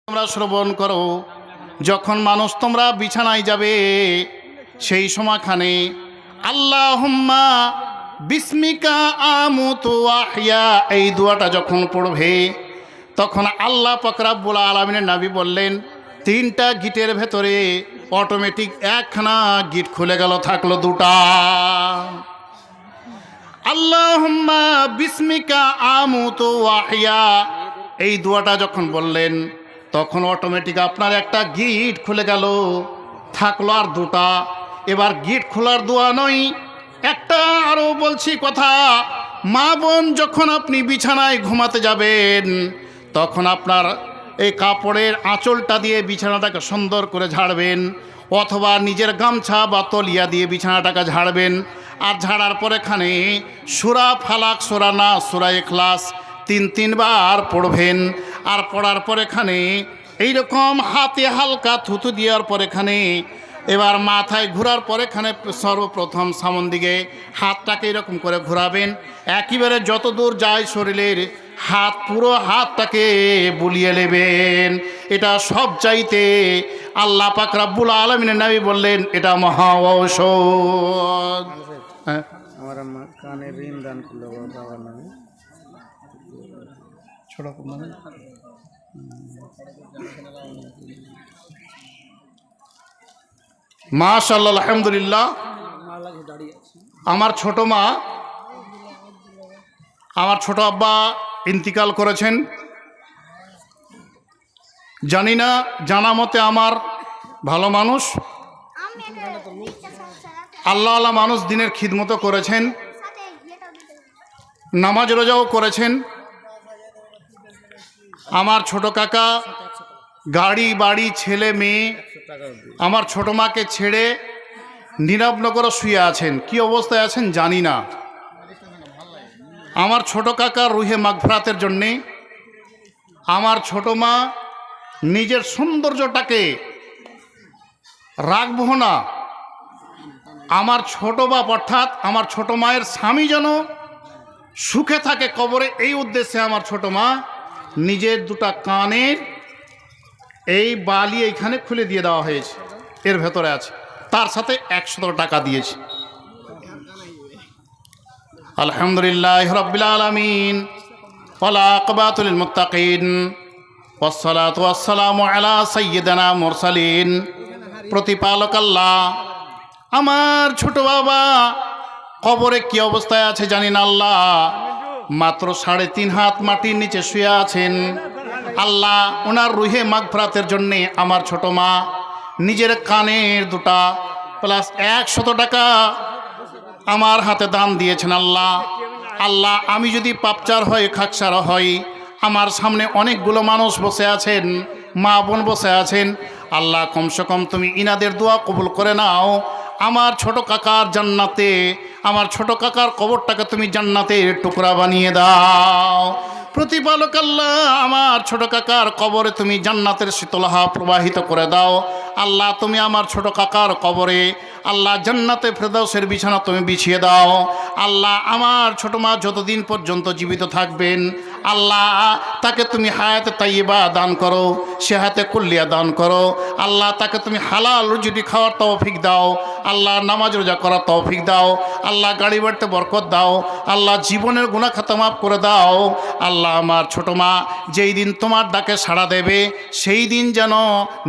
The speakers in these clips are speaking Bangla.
তোমরা শ্রবণ করো, যখন মানুষ তোমরা বিছানায় যাবে সেই সময়খানে আল্লাহুম্মা বিসমিকা আমুতু ওয়া আহইয়া এই দোয়াটা যখন পড়বে তখন আল্লাহ পাক রব্বুল আলামিনের নবী বললেন তিনটা গিটের ভেতরে অটোমেটিক একখানা গিট খুলে গেল, থাকলো দুটা। আল্লাহুম্মা বিসমিকা আমুতু ওয়া আহইয়া এই দোয়াটা যখন বললেন তখন অটোমেটিক আপনার একটা গিট খুলে গেল, থাকলো আর দুটা। এবার গিট খোলার দোয়া নয়, একটা আরও বলছি কথা, মা বোন যখন আপনি বিছানায় ঘুমাতে যাবেন তখন আপনার এই কাপড়ের আঁচলটা দিয়ে বিছানাটাকে সুন্দর করে ঝাড়বেন, অথবা নিজের গামছা বা তলিয়া দিয়ে বিছানাটাকে ঝাড়বেন। আর ঝাড়ার পর এখানে সূরা ফালাক, সূরা নাস, সূরা ইখলাস তিনবার পড়বেন। আর পড়ার পর এখানে এইরকম হাতে হালকা থুতু দেওয়ার পর এখানে এবার মাথায় ঘোরার পর এখানে সর্বপ্রথম সামন দিকে হাতটাকে এরকম করে ঘোরাবেন, একেবারে যত দূর যায় শরীরের হাত পুরো হাতটাকে বুলিয়ে নেবেন। এটা সব চাইতে আল্লাহ পাক রব্বুল আলামিনের নবী বললেন এটা মহা ঔষধ। হ্যাঁ, আমার আম্মা কানে ঋণ দান করলো বাবার নামে। ছোট মাশাআল্লাহ, আলহামদুলিল্লাহ। আমার ছোট মা, আমার ছোট আব্বা ইন্তিকাল করেছেন। জানি না, জানা মতে আমার ভালো মানুষ, আল্লাহ আল্লাহ মানুষ, দিনের খিদমতো করেছেন, নামাজ রোজাও করেছেন। আমার ছোট কাকা গাড়ি বাড়ি ছেলে মেয়ে আমার ছোট মাকে ছেড়ে নীরবনগরে শুয়ে আছেন, কি অবস্থায় আছেন জানি না। আমার ছোট কাকার রুহে মাগফিরাতের জন্যে আমার ছোট মা নিজের সৌন্দর্যটাকে রাখবো না, আমার ছোট বাপ অর্থাৎ আমার ছোট মায়ের স্বামী যেন সুখে থাকে কবরে, এই উদ্দেশ্যে আমার ছোট মা নিজের দুটা কানের এই বালি এইখানে খুলে দিয়ে দেওয়া হয়েছে, এর ভেতরে আছে, তার সাথে 100 টাকা দিয়েছে। আলহামদুলিল্লাহ রাব্বিল আলামিন ওয়াল আকিবাতু লিল মুত্তাকিন ওয়াসসালাতু ওয়াসসালামু আলা সাইয়্যিদিনা মুরসালিন। প্রতিপালক আল্লাহ, আমার ছোট বাবা কবরে কি অবস্থায় আছে জানি না আল্লাহ, মাত্র 3.5 হাত মাটির নিচে শুয়ে আছেন। আল্লাহ ওনার রুহে মাগফিরাতের জন্যে আমার ছোট মা নিজের কানের দুটা প্লাস 100 টাকা আমার হাতে দান দিয়েছেন। আল্লাহ আল্লাহ, আমি যদি পাপচার হই, খাকসার হই, আমার সামনে অনেকগুলো মানুষ বসে আছেন, মা বোন বসে আছেন, আল্লাহ কমসে কম তুমি ইনাদের দোয়া কবুল করে নাও। আমার ছোট কাকার জান্নাতে, আমার ছোট কাকার কবরটাকে তুমি জান্নাতের টুকরা বানিয়ে দাও। প্রতিপালক আল্লাহ, আমার ছোট কাকার কবরে তুমি জান্নাতের শীতলহা প্রবাহিত করে দাও। আল্লাহ তুমি আমার ছোট কাকার কবরে আল্লাহ জান্নাতে ফেরদাউসের বিছানা তুমি বিছিয়ে দাও। আল্লাহ আমার ছোট মা যতদিন পর্যন্ত জীবিত থাকবেন আল্লাহ তাকে তুমি হায়াতে তাইয়্যিবা দান করো, সেহাতে কুল্লিয়া দান করো। আল্লাহ তাকে তুমি হালাল রুজি খাওয়ার তৌফিক দাও। আল্লাহ নামাজ রোজা করার তৌফিক দাও। আল্লাহ গাড়ি বাড়িতে বরকত দাও। আল্লাহ জীবনের গুনাহ খাতা মাফ করে দাও। আল্লাহ আমার ছোট মা যেই দিন তোমার ডাকে সাড়া দেবে সেই দিন যেন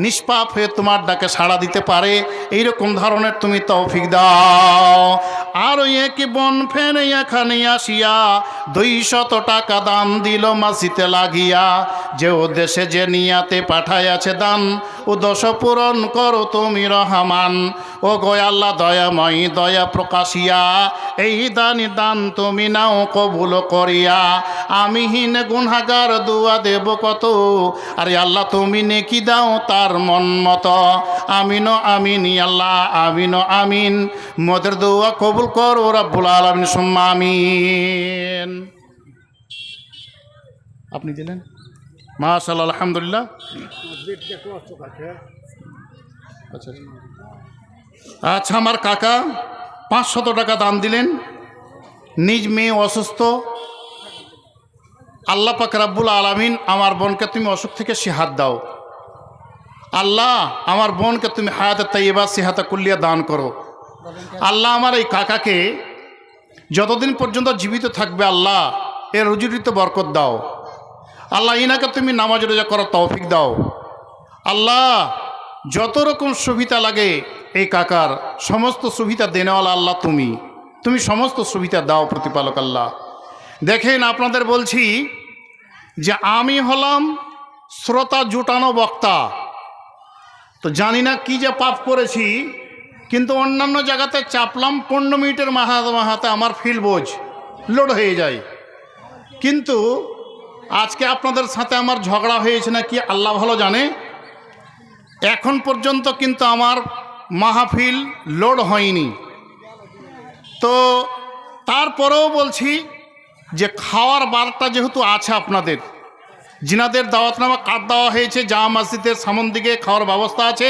নিষ্পাপ হয়ে তোমার ডাকে সাড়া দিতে পারে, এইরকম ধরনের তুমি তৌফিক দাও। আর এক বন ফেনে এখানে আসিয়া 200 টাকা দান দিল মাসিতে লাগিয়া, যে উদ্দেশ্যে যে নিয়াতে পাঠাইয়াছে দান উদ্দেশ্য পূরণ করো তুমি রহমান। ও গো আল্লাহ দয়াময়, দয়া প্রকাশিয়া এই দান তুমি নাও কবুল করিয়া। আমিহীন গুনাহগার দুয়া দেব কত, আরে আল্লাহ তুমি নেকি দাও তার মন মতো। আমিন আমিন আল্লাহ, আমিন আমিন, মোদের দোয়া কবুল করো রব্বুল আলামিন, সুম্মা আমিন। আপনি দিলেন মাশাআল্লাহ, আলহামদুলিল্লাহ। আচ্ছা, আমার কাকা 500 টাকা দান দিলেন, নিজ মেয়ে অসুস্থ, আল্লাহ পাক রব্বুল আলামিন আমার বোনকে তুমি অসুখ থেকে সেহাত দাও। আল্লাহ আমার বোনকে তুমি হায়াতে তাইয়্যিবা সিহাতে কুল্লিয়া দান করো। আল্লাহ আমার এই কাকাকে যতদিন পর্যন্ত জীবিত থাকবে আল্লাহ এর রুজিতে বরকত দাও। আল্লাহ ইনাকে তুমি নামাজ রোজা করার তৌফিক দাও। আল্লাহ যত রকম সুবিধা লাগে এই কাকার সমস্ত সুবিধা দেনেওয়ালা আল্লাহ তুমি সমস্ত সুবিধা দাও প্রতিপালক আল্লাহ। দেখেন আপনাদের বলছি যে আমি হলাম শ্রোতা জুটানো বক্তা, তো জানি না কি যে পাপ করেছি, কিন্তু অন্যান্য জায়গাতে চাপলাম 15 মিনিটের মাহাতে আমার ফিল বোঝ লোড হয়ে যায়, কিন্তু আজকে আপনাদের সাথে আমার ঝগড়া হয়েছে না কি আল্লাহ ভালো জানে। এখন পর্যন্ত কিন্তু আমার মাহফিল লোড হয়নি। তো তারপরেও বলছি যে খাওয়ার বারটা যেহেতু আছে আপনাদের, যিনাদের দাওয়াতনামা কার্ড দেওয়া হয়েছে জামা মসজিদের সামন দিকে খাওয়ার ব্যবস্থা আছে,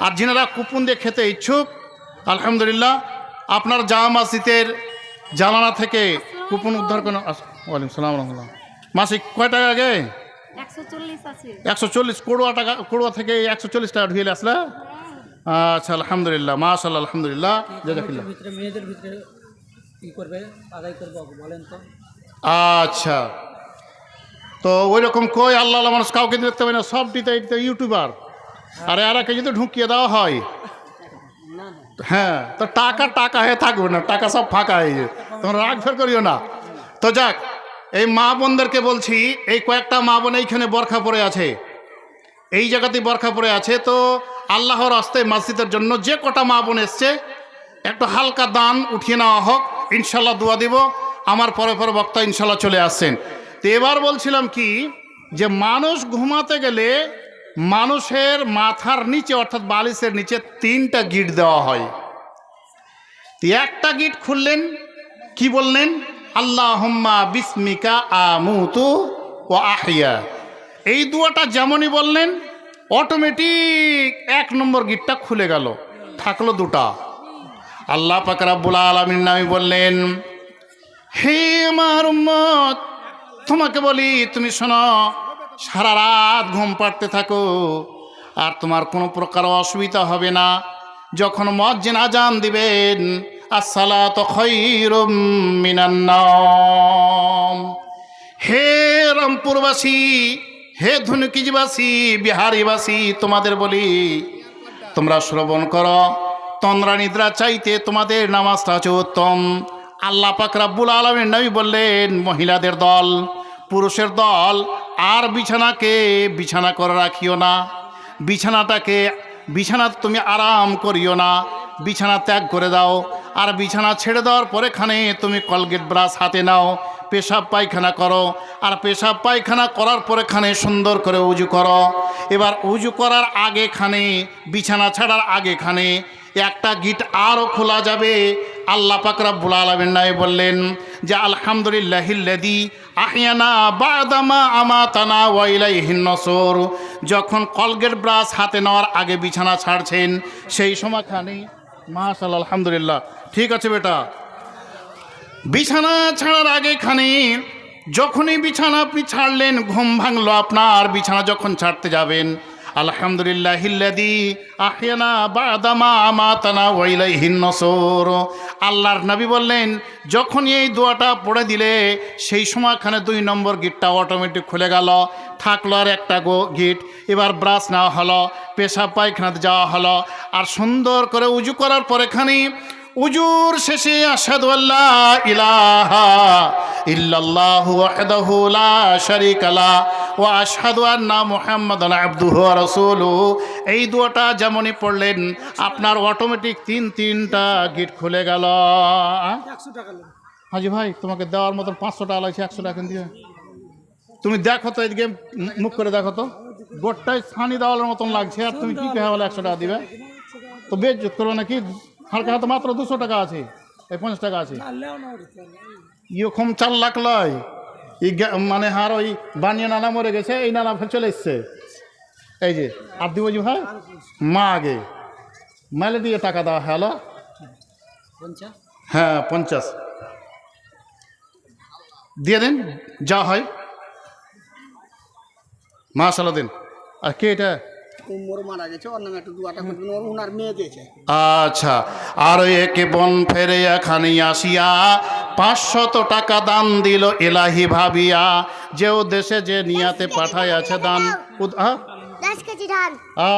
আর যিনারা কুপন দিয়ে খেতে ইচ্ছুক আলহামদুলিল্লাহ আপনার জামা মসজিদের জানালা থেকে কুপন উদ্ধার করেন। ওয়ালাইকুম সালাম রহমতুল্লাহ। মাসিক কয় টাকা আগে? 140 আছে। 140 টাকা, কোড়ুয়া থেকে 140 টাকা ঢুয়ে আসলে। আচ্ছা আলহামদুলিল্লাহ, মাশাআল্লাহ, আলহামদুলিল্লাহ, জাযাকাল্লাহ। মেয়েদের ভিতরে কি করবে আদায় করবে বলেন তো? আচ্ছা, তো ওই রকম কই আল্লাহ মানুষ কাউকে দেখতে পাই না, সব ইউটিউবার, আর এরাকে যদি ঢুকিয়ে দেওয়া হয় হ্যাঁ তো টাকা হয়ে থাকবে না, টাকা সব ফাঁকা হয়ে যায়, তোমরা রাগ ফের করিও না। তো যাক, এই মা বোনদেরকে বলছি, এই কয়েকটা মা বোন এইখানে বরখা পরে আছে, এই জায়গাতেই বরখা পরে আছে, তো আল্লাহর রাস্তায় মসজিদের জন্য যে কটা মা বোন এসছে একটু হালকা দান উঠিয়ে নেওয়া হোক, ইনশাল্লাহ দোয়া দিব। আমার পরে বক্তা ইনশাল্লাহ চলে আসছেন। তো এবার বলছিলাম কি যে মানুষ ঘুমাতে গেলে মানুষের মাথার নিচে অর্থাৎ বালিশের নিচে 3টা গিট দেওয়া হয়। একটা গিট খুললেন, কি বললেন? আল্লাহুম্মা বিসমিকা আমুতু ওয়া আহইয়া। এই দুয়াটা যেমনই বললেন অটোমেটিক 1 নম্বর গিটটা খুলে গেল, থাকলো 2টা। আল্লাহ পাক রব্বুল আলামিন নামে বললেন, হে আমার উম্মত তোমাকে বলি তুমি শোনো, সারা রাত ঘুম পাড়তে থাকো আর তোমার কোনো প্রকার অসুবিধা হবে না। যখন মুয়াজ্জিন আজান দিবেন আসসালাতু খায়রুম মিনান নাওম। হে রামপুরবাসী, হে ধনুকিজবাসী, বিহারীবাসী, তোমাদের বলি তোমরা শ্রবণ করো, তন্দ্রা নিদ্রা চাইতে তোমাদের নামাজটা হচ্ছে উত্তম। আল্লাহ পাক রব্বুল আলামিন নবী বললেন, মহিলাদের দল পুরুষের দল আর বিছানাকে বিছানা করে রাখিও না, বিছানা তুমি আরাম করিও না, বিছানা ত্যাগ করে দাও। আর বিছানা ছেড়ে দেওয়ার পরেখানে তুমি কলগেট ব্রাশ হাতে নাও, পেশাব পায়খানা করো, আর পেশাব পায়খানা করার পরেখানে সুন্দর করে উজু করো। এবার উজু করার আগেখানে, বিছানা ছাড়ার আগেখানে একটা গিট আরও খোলা যাবে। আল্লাহ পাক রব্বুল আলামিন বললেন যে আলহামদুলিল্লাহিল্লাযী আহইয়ানা বা'দামা আমাতানা ওয়া ইলাইহিন নুশুর। যখন কলগেট ব্রাশ হাতে নেওয়ার আগে বিছানা ছাড়ছেন সেই সময়খানে মাশাআল্লাহ আলহামদুলিল্লাহ, ঠিক আছে বেটা, বিছানা ছাড়ার আগেখানে যখনই বিছানা আপনি ছাড়লেন, ঘুম ভাঙলো আপনার, বিছানা যখন ছাড়তে যাবেন আলহামদুলিল্লাহিল্লাযী আহইয়ানা বা'দামা আমাতানা ওয়া ইলাইহিন নুশুর। আল্লাহর নবী বললেন যখন এই দোয়াটা পড়ে দিলে সেই সময়খানে 2 নম্বর গিটটা অটোমেটিক খুলে গেল, থাকলো আর একটা গিট। এবার ব্রাশ নেওয়া হলো, পেশাব পায়খানাতে যাওয়া হলো, আর সুন্দর করে উজু করার পরেখানে উজুর শেষে আশহাদু আল্লা ইলাহা ইল্লাল্লাহু ওয়াহদাহু লা শারীকা লা ওয়া আশহাদু আন্না মুহাম্মাদান আবদুহু ওয়া রাসূলুহু, এই দোয়াটা যেমনই পড়লেন আপনার অটোমেটিক 3টা গিট খুলে গেল। 100 টাকা হাজি ভাই তোমাকে দেওয়ার মতন 500 টাকা লাগছে, 100 টাকা দিয়ে তুমি দেখো তো, এদিকে মুখ করে দেখো তো, গোটটাই ছানি দেওয়ার মতন লাগছে, আর তুমি কি কে বলে 100 টাকা দিবে? তো বেজ্জত করো নাকি? হালকা হাতে মাত্র 200 টাকা আছে, এই 50 টাকা আছে, ইরকম 4 লাখ লয়। মানে হার ওই বানিয়ে নানা মরে গেছে, এই নানা ফের চলে এসছে, এই যে আর দিব জি ভাই মা আগে মাইলে দিয়ে টাকা দেওয়া হ্যালো, হ্যাঁ 50 দিয়ে দেন যা হয়, মাশাআল্লাহ দেন। আর কে এটা কুমোর মারা গেছে, ওর নামে একটু দুয়াটা করবেন, ওর ওনার মেয়ে দিয়েছে। আচ্ছা, আর একে বন ফেরে এখানে আসিয়া 500 টাকা দান দিল এলাহি ভাবিয়া, যে উদ্দেশ্যে যে নিয়াতে পাঠায় আছে দান। 10 কেজি ধান।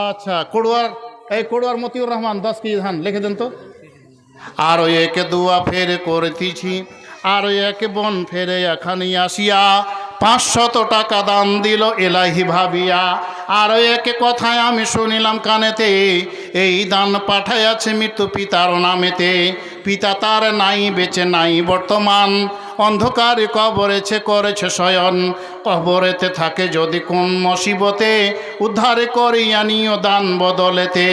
আচ্ছা, কোড়ুয়ার মতিউর রহমান 10 কেজি ধান লিখে দেন তো। আর একে দুয়া ফেরে করেছি, আর একে বন ফেরে এখানে আসিয়া 500 টাকা দান দিল এলাহি ভাবিয়া। আর একে কথায় আমি শুনিলাম কানেতে, এই দান পাঠাইয়াছে মৃত্যু পিতার নামেতে। পিতা তার নাই বেঁচে নাই বর্তমান, অন্ধকারে কবরেছে করেছে শয়ন। কবরেতে থাকে যদি কোন মুসিবতে, উদ্ধারে করিয়া নিও দান বদলেতে।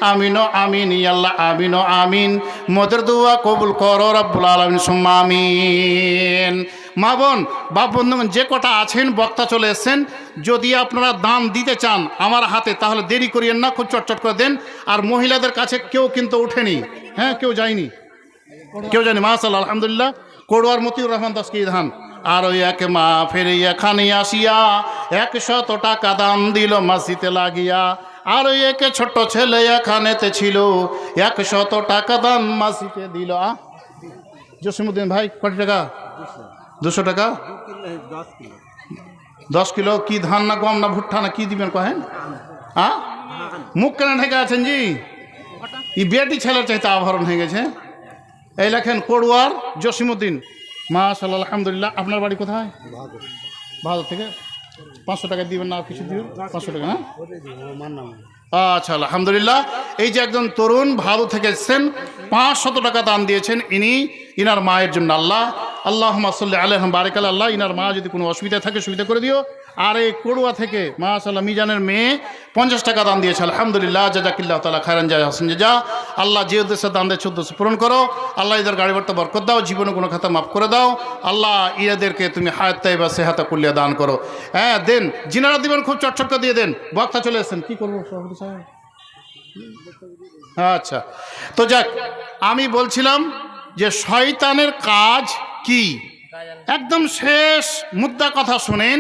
আমিন আমিন আল্লাহ আমিন আমিন, মোদের দুয়া কবুল করো রব্বুল আলামিন সুম্মা আমিন। মা বোন বাপ বন্ধুগণ যে কটা আছেন, বক্তা চলে এসছেন, যদি আপনারা দান দিতে চান আমার হাতে, তাহলে দেরি করিয়েন না, খুব চটচট করে দেন। আর মহিলাদের কাছে কেউ কিন্তু ওঠেনি, হ্যাঁ কেউ যায়নি, কেউ জানি। মাশাআল্লাহ আলহামদুলিল্লাহ। কোড়ুয়ার মতিউর রহমান 10 কেজি ধান। আর ওই এক মা ফেরে এখানে আসিয়া 100 টাকা দান দিল মসজিদে লাগিয়া। আর ওই একে ছোট্ট ছেলে এখানেতে ছিল, 100 টাকা দান মসজিদে দিল। জসিমুদ্দিন ভাই কত টাকা? 200 টাকা। 10 কিলো কি ধান না গম না ভুট্টা না কি দিবেন কহেন? মুখ কেন ঢেকে আছেন জি? ই বেটি ছেলের চাইতে আভরণ হয়ে গেছে। এই লেখেন কোড়ুয়ার জসিমুদ্দিন। মাশাআল্লাহ আলহামদুলিল্লাহ। আপনার বাড়ি কোথায়? ভালো থেকে 500 টাকা দিবেন না আর কিছু দিবেন? 500 টাকা। হ্যাঁ আচ্ছা আলহামদুলিল্লাহ। এই যে একজন তরুণ ভালো থেকে এসেছেন, 500 টাকা দান দিয়েছেন ইনার মায়ের জন্য। আল্লাহুম্মা সাল্লি আলাইহি বারিক আল্লাহ। ইনার মা যদি কোনো অসুবিধা থাকে সুবিধা করে দিও। আর এই কোড়ুয়া থেকে মাশাআল্লাহ মিজানের মেয়ে 50 টাকা দান দিয়েছে। আলহামদুলিল্লাহ, জাযাকিল্লাহু তাআলা খায়রান হাসান জাযা। আল্লাহ যে উদ্দেশ্যে দান দেয় উদ্দেশ্য পূরণ করো। আল্লাহ এদের গাড়ি বাড়তে বরকত দাও, জীবনে কোনো খাতা মাফ করে দাও। আল্লাহ ইরাদেরকে তুমি হায়াত তাইবা সেহাতা কুল্লিয়া দান করো। হ্যাঁ দেন, জিনারা দিবেন খুব চটচট করে দিয়ে দেন। বক্তা চলে এসেছেন, কি করবো সভাপতি সাহেব? আচ্ছা, তো যাক, আমি বলছিলাম যে শয়তানের কাজ কি, একদম শেষ মুদ্রা কথা শুনেন।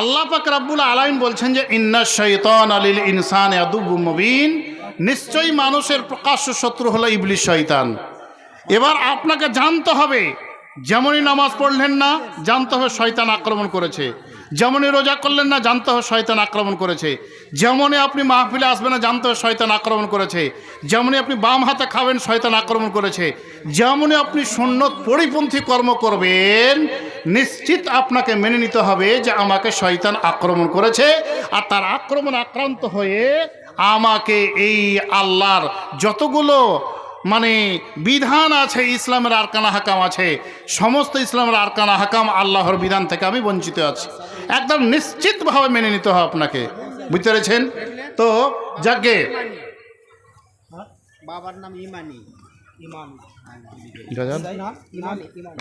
আল্লাহ পাক রব্বুল আলামিন বলছেন যে ইন্নাশ শাইতানা লিল ইনসানি আদুউম মুবিন, নিশ্চয়ই মানুষের প্রকাশ্য শত্রু হলো ইবলিস শয়তান। এবার আপনাকে জানতে হবে, যেমনই নামাজ পড়লেন না জানতে হবে শয়তান আক্রমণ করেছে, যেমনই রোজা করলেন না জানতে হবে শয়তান আক্রমণ করেছে, যেমনই আপনি মাহফিলে আসবেন না জানতে হবে শয়তান আক্রমণ করেছে, যেমনই আপনি বাম হাতে খাবেন শয়তান আক্রমণ করেছে, যেমনই আপনি সুন্নত পরিপন্থী কর্ম করবেন নিশ্চিত আপনাকে মেনে নিতে হবে যে আমাকে শয়তান আক্রমণ করেছে। আর তার আক্রমণ আক্রান্ত হয়ে আমাকে এই আল্লাহর যতগুলো বিধান আছে, ইসলামের আরকানা হাকাম আছে, সমস্ত ইসলামের আরকানা হাকাম আল্লাহর বিধান থেকে আমি বঞ্চিত আছি। একদম নিশ্চিতভাবে মেনে নিতে হবে আপনাকে, বুঝতে পেরেছেন তো? যাকে বাবার নাম ইমানি।